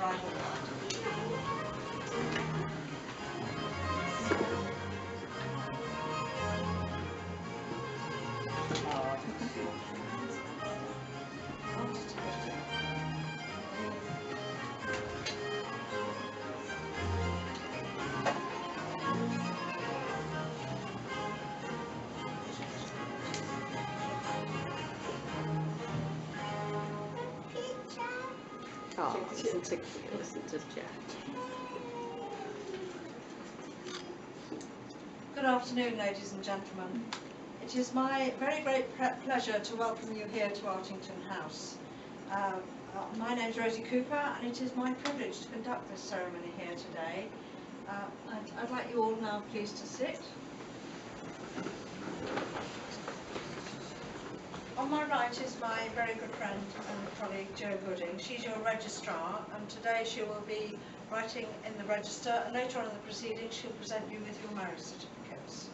bridal party. Oh, listen to Jack. Good afternoon, ladies and gentlemen. It is my very great pleasure to welcome you here to Artington House. My name is Rosie Cooper, and it is my privilege to conduct this ceremony here today. I'd like you all now please to sit. On my right is my very good friend and colleague Jo Gooding. She's your registrar, and today she will be writing in the register, and later on in the proceedings she'll present you with your marriage certificates.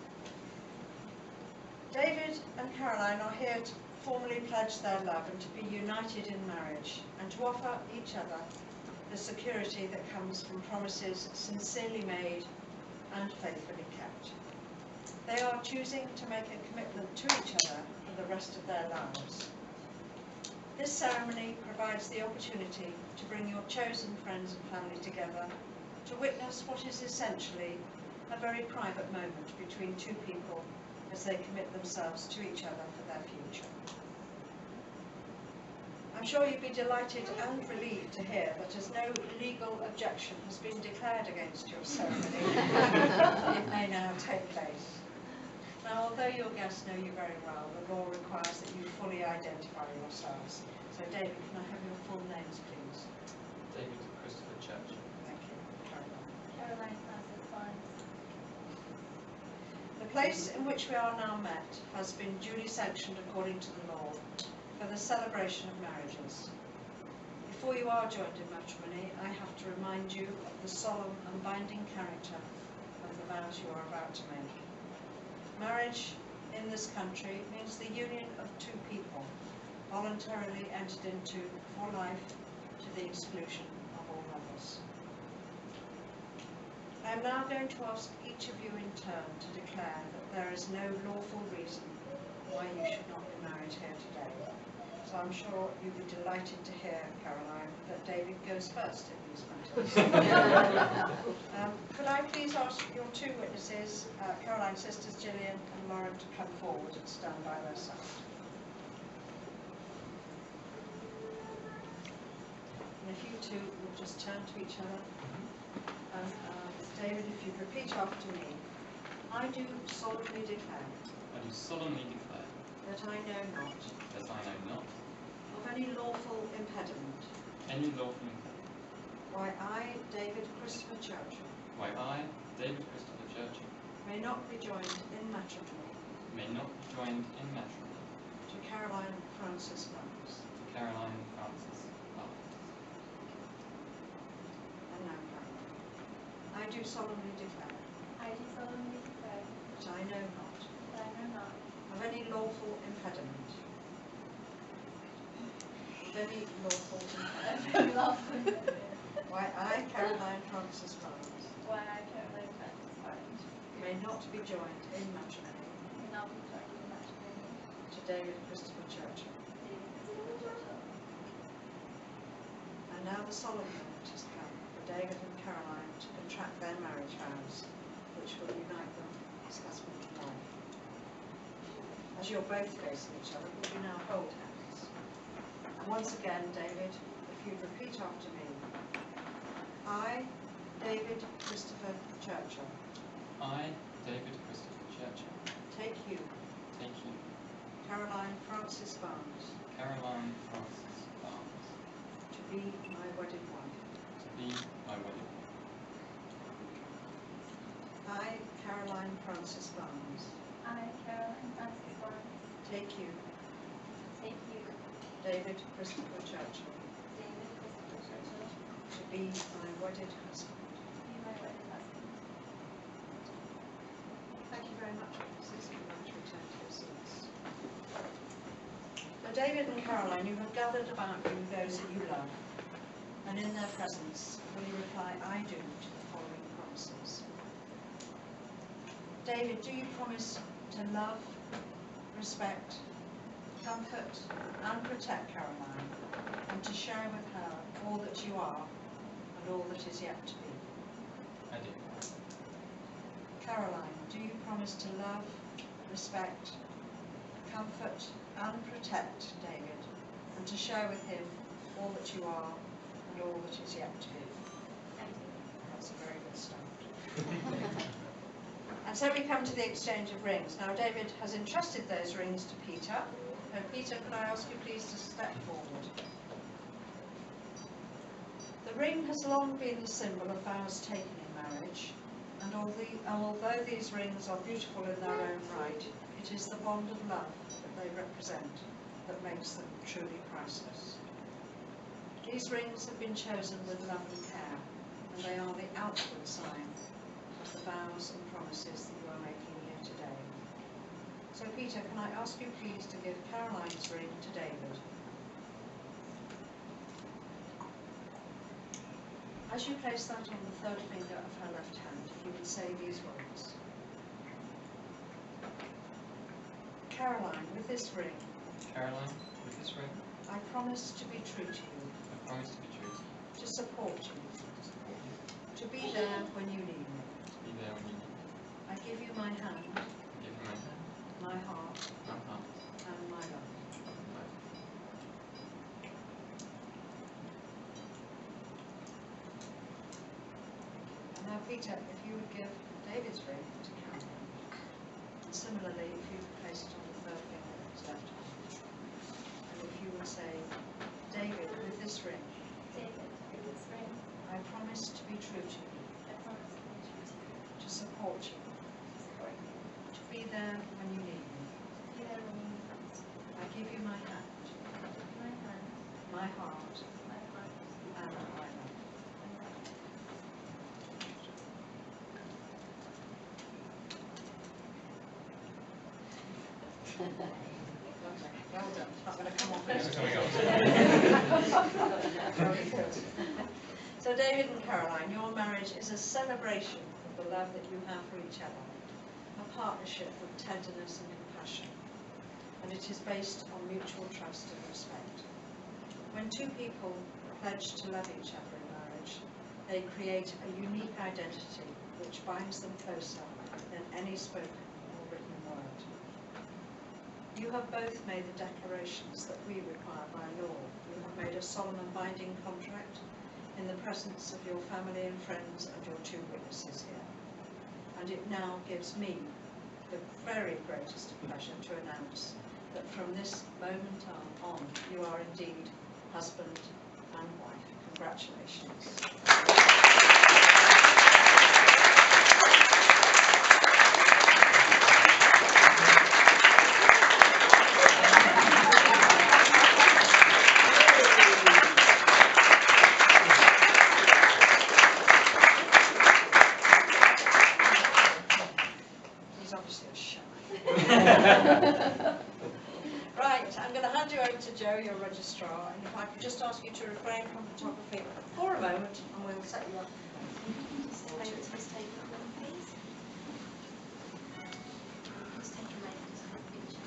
David and Caroline are here to formally pledge their love and to be united in marriage, and to offer each other the security that comes from promises sincerely made and faithfully kept. They are choosing to make a commitment to each other for the rest of their lives. This ceremony provides the opportunity to bring your chosen friends and family together to witness what is essentially a very private moment between two people as they commit themselves to each other for their future. I'm sure you'd be delighted and relieved to hear that as no legal objection has been declared against your ceremony, it may now take place. Now, although your guests know you very well, the law requires that you fully identify yourselves. So, David, can I have your full names, please? David Christopher Church. Thank you. Caroline Frances Barnes. The place in which we are now met has been duly sanctioned according to the law for the celebration of marriages. Before you are joined in matrimony, I have to remind you of the solemn and binding character of the vows you are about to make. Marriage in this country means the union of two people, voluntarily entered into for life to the exclusion of all others. I am now going to ask each of you in turn to declare that there is no lawful reason why you should not be married here today. So I'm sure you'll be delighted to hear, Caroline, that David goes first in these matters. Could I please ask your two witnesses, Caroline's sisters Gillian and Lauren, to come forward and stand by their side. And if you two would just turn to each other. David, if you'd repeat after me. I do solemnly declare. I do solemnly declare. That I know not. That I know not. Of any lawful impediment. Any lawful impediment. Why I, David Christopher Church. Why I, David Christopher Church. May not be joined in matrimony. May not be joined in matrimony. To Caroline Frances Barnes. To Caroline Frances Barnes. And now Caroline. I do solemnly declare. I do solemnly declare. That I know not. That I know not. Of any lawful impediment. Of any lawful impediment. Any lawful impediment. Why I, Caroline Frances Barnes. Why I, Caroline Frances Barnes. May not be joined in matrimony. May not be joined in matrimony. To David Christopher Church. David Christopher Churchill. And now the solemn moment has come for David and Caroline to contract their marriage vows, which will unite them as husband and wife. As you're both facing each other, will you now hold hands? And once again, David, if you repeat after me. I, David Christopher Churchill. I, David Christopher Churchill. Take you. Take you. Caroline Frances Barnes. Caroline Frances Barnes. To be my wedded wife. To be my wedded wife. I, Caroline Frances Barnes. I, Caroline Frances Barnes. Take you. Take you. David Christopher Churchill. David Christopher Churchill. To be my wedded husband. To be my wedded husband. Thank you very much, officers. You're going to return to your seats. Now, David and Caroline, you have gathered about you those that you love, And in their presence, will you reply, I do, to the following promises? David, do you promise to love, respect, comfort and protect Caroline, and to share with her all that you are and all that is yet to be? I do. Caroline, do you promise to love, respect, comfort and protect David, and to share with him all that you are and all that is yet to be? I do. That's a very good start. And so we come to the exchange of rings. Now David has entrusted those rings to Peter. So Peter, could I ask you please to step forward? The ring has long been the symbol of vows taken in marriage, and although these rings are beautiful in their own right, it is the bond of love that they represent that makes them truly priceless. These rings have been chosen with love and care, and they are the outward sign of the vows and promises that you are making here today. So Peter, can I ask you please to give Caroline's ring to David? As you place that on the third finger of her left hand, if you would say these words. Caroline, with this ring, Caroline, with this ring, I promise to be true to you, I promise to be true to you, to support you, to support you, to be there when you need me. to be there when you need me. I give you my hand, I give you my hand, my heart, my heart, and my love. and my life. And now Peter, if you would give David's ring to Caroline, and similarly if you would place it on the third finger of his left hand, and if you would say, David, with this ring, David, with this ring, I promise to be true to you, I promise to be true to you, to support you, to support you, to be there when you need me. to be there when you need us. I give you my hand, I give you my hand, my heart, my heart, and my love. and my life. Well done. Not going to come off It's it. coming off. Very good. So David and Caroline, your marriage is a celebration of the love that you have for each other, a partnership of tenderness and compassion, and it is based on mutual trust and respect. When two people pledge to love each other in marriage, they create a unique identity which binds them closer than any spoken or written word. You have both made the declarations that we require by law. You have made a solemn and binding contract in the presence of your family and friends and your two witnesses here. And it now gives me the very greatest of pleasure to announce that from this moment on, you are indeed husband and wife. Congratulations. He's obviously a shy. Right, I'm going to hand you over to Joe, your registrar, and if I could just ask you to refrain from photography for a moment, and we'll set you up. Just over to this table, please. Just take a moment to have a picture.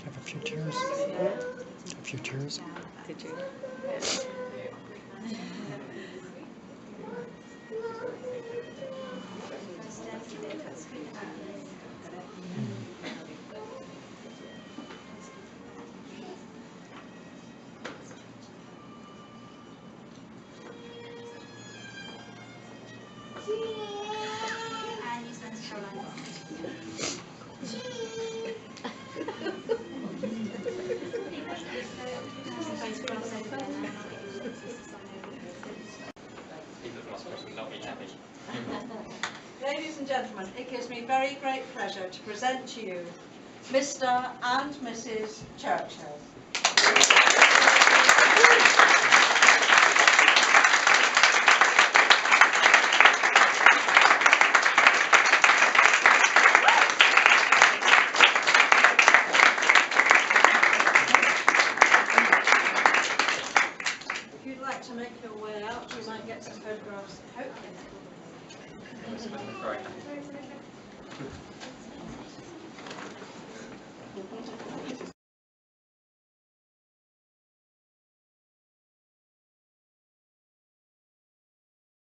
Have a few chairs. A few chairs. Did you? Stand today, that's good. And use them to Caroline. Photographs over there now, and I'll get your little sister sign over it. People have lost will not be happy. Ladies and gentlemen, it gives me very great pleasure to present to you Mr. and Mrs. Churchill. If you'd like to make your way out, you might get some photographs, hopefully. Very happy.